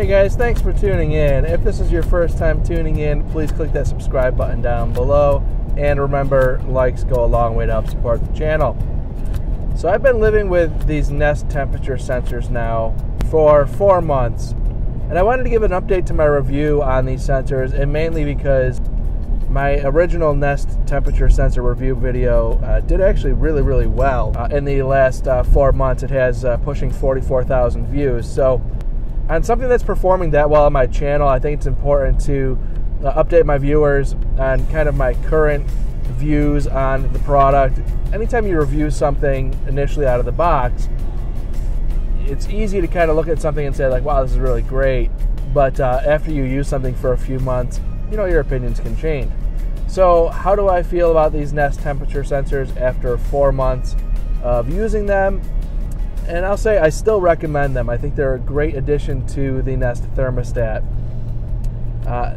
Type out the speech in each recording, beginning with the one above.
Hey guys, thanks for tuning in. If this is your first time tuning in, please click that subscribe button down below. And remember, likes go a long way to help support the channel. So I've been living with these Nest temperature sensors now for 4 months. And I wanted to give an update to my review on these sensors, and mainly because my original Nest temperature sensor review video did actually really well. In the last 4 months, it has pushing 44,000 views. So on something that's performing that well on my channel, I think it's important to update my viewers on kind of my current views on the product. Anytime you review something initially out of the box, it's easy to kind of look at something and say like, wow, this is really great. But after you use something for a few months, you know, your opinions can change. So how do I feel about these Nest temperature sensors after 4 months of using them? And I'll say I still recommend them. I think they're a great addition to the Nest thermostat.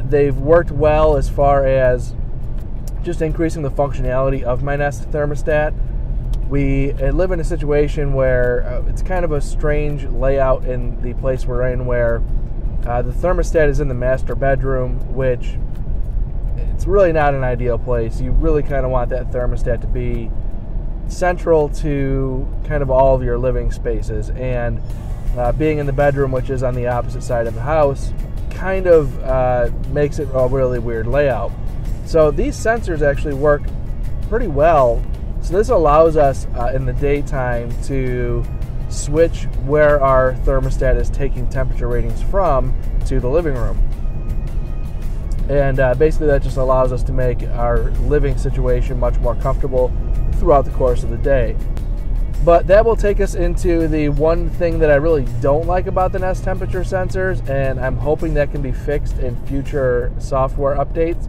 They've worked well as far as just increasing the functionality of my Nest thermostat. We live in a situation where it's kind of a strange layout in the place we're in, where the thermostat is in the master bedroom, which it's really not an ideal place. You really kind of want that thermostat to be central to kind of all of your living spaces, and being in the bedroom, which is on the opposite side of the house, kind of makes it a really weird layout. So these sensors actually work pretty well. So this allows us in the daytime to switch where our thermostat is taking temperature readings from to the living room. And basically that just allows us to make our living situation much more comfortable throughout the course of the day. But that will take us into the one thing that I really don't like about the Nest temperature sensors, and I'm hoping that can be fixed in future software updates,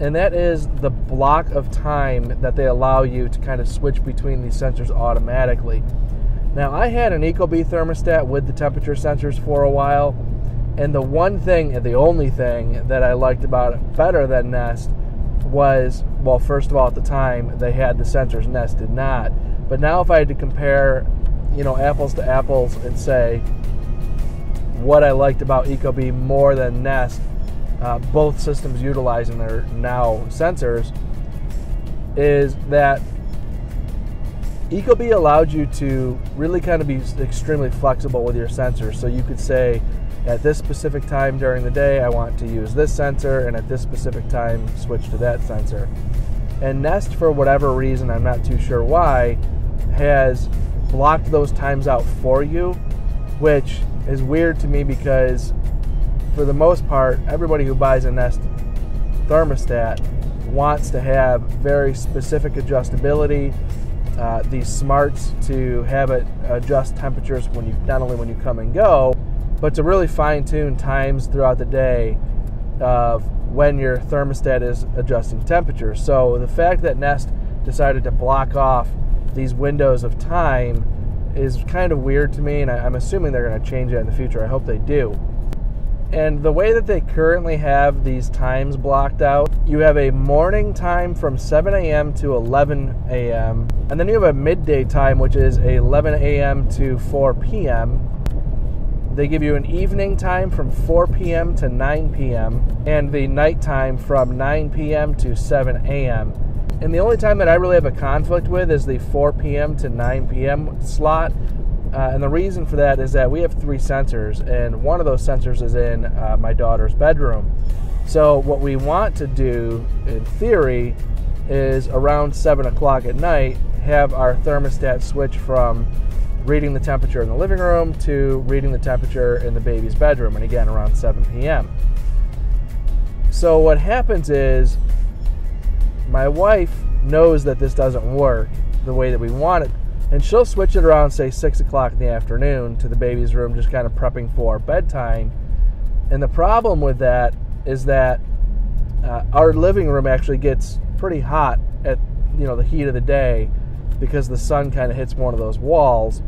and that is the block of time that they allow you to kind of switch between these sensors automatically. Now, I had an Ecobee thermostat with the temperature sensors for a while, and the one thing, and the only thing that I liked about it better than Nest was, well, first of all, at the time, they had the sensors, Nest did not. But now if I had to compare, you know, apples to apples and say what I liked about Ecobee more than Nest, both systems utilizing their now sensors, is that Ecobee allowed you to really kind of be extremely flexible with your sensors. So you could say, at this specific time during the day, I want to use this sensor, and at this specific time, switch to that sensor. And Nest, for whatever reason, I'm not too sure why, has blocked those times out for you, which is weird to me because for the most part, everybody who buys a Nest thermostat wants to have very specific adjustability, these smarts to have it adjust temperatures when you, not only when you come and go, but to really fine-tune times throughout the day of when your thermostat is adjusting temperatures. So the fact that Nest decided to block off these windows of time is kind of weird to me, and I'm assuming they're going to change that in the future. I hope they do. And the way that they currently have these times blocked out, you have a morning time from 7 a.m. to 11 a.m., and then you have a midday time, which is 11 a.m. to 4 p.m., They give you an evening time from 4 p.m. to 9 p.m. and the night time from 9 p.m. to 7 a.m. And the only time that I really have a conflict with is the 4 p.m. to 9 p.m. slot. And the reason for that is that we have 3 sensors, and one of those sensors is in my daughter's bedroom. So what we want to do, in theory, is around 7 o'clock at night, have our thermostat switch from reading the temperature in the living room to reading the temperature in the baby's bedroom, and again around 7 p.m. So what happens is my wife knows that this doesn't work the way that we want it, and she'll switch it around, say 6 o'clock in the afternoon to the baby's room, just kind of prepping for bedtime. And the problem with that is that our living room actually gets pretty hot at, you know, the heat of the day, because the sun kind of hits one of those walls.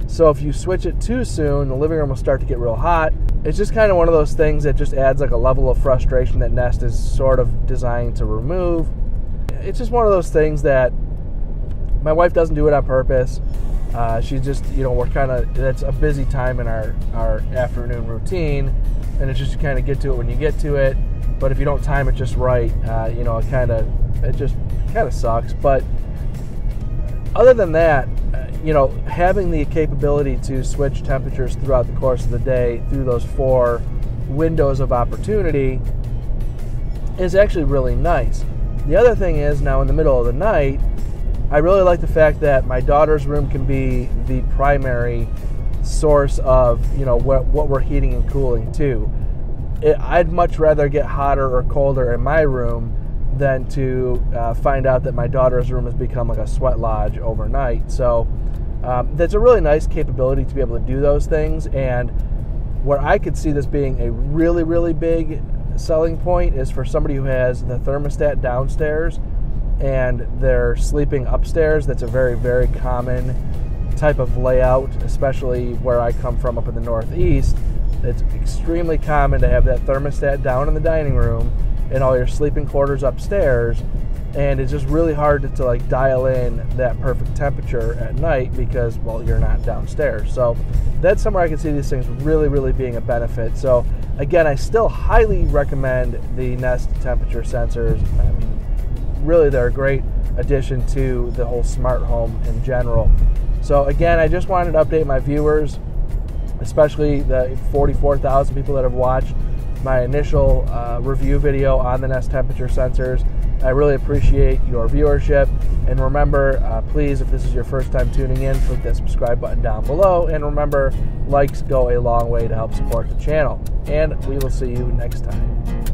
So if you switch it too soon, the living room will start to get real hot. It's just kind of one of those things that just adds like a level of frustration that Nest is sort of designed to remove. It's just one of those things that my wife doesn't do it on purpose. She's just, we're that's a busy time in our afternoon routine, and it's just you kind of get to it when you get to it. But if you don't time it just right, it just kind of sucks. But other than that, having the capability to switch temperatures throughout the course of the day through those 4 windows of opportunity is actually really nice. The other thing is, now in the middle of the night, I really like the fact that my daughter's room can be the primary source of, what we're heating and cooling to. I'd much rather get hotter or colder in my room than to find out that my daughter's room has become like a sweat lodge overnight. So that's a really nice capability to be able to do those things. And where I could see this being a really, really big selling point is for somebody who has the thermostat downstairs and they're sleeping upstairs. That's a very, very common type of layout, especially where I come from up in the Northeast. It's extremely common to have that thermostat down in the dining room and all your sleeping quarters upstairs, and it's just really hard to dial in that perfect temperature at night because, well, you're not downstairs. So that's somewhere I can see these things really, really being a benefit. So again, I still highly recommend the Nest temperature sensors. I mean, really, they're a great addition to the whole smart home in general. So again, I just wanted to update my viewers, especially the 44,000 people that have watched my initial review video on the Nest temperature sensors. I really appreciate your viewership. And remember, please, if this is your first time tuning in, click that subscribe button down below. And remember, likes go a long way to help support the channel. And we will see you next time.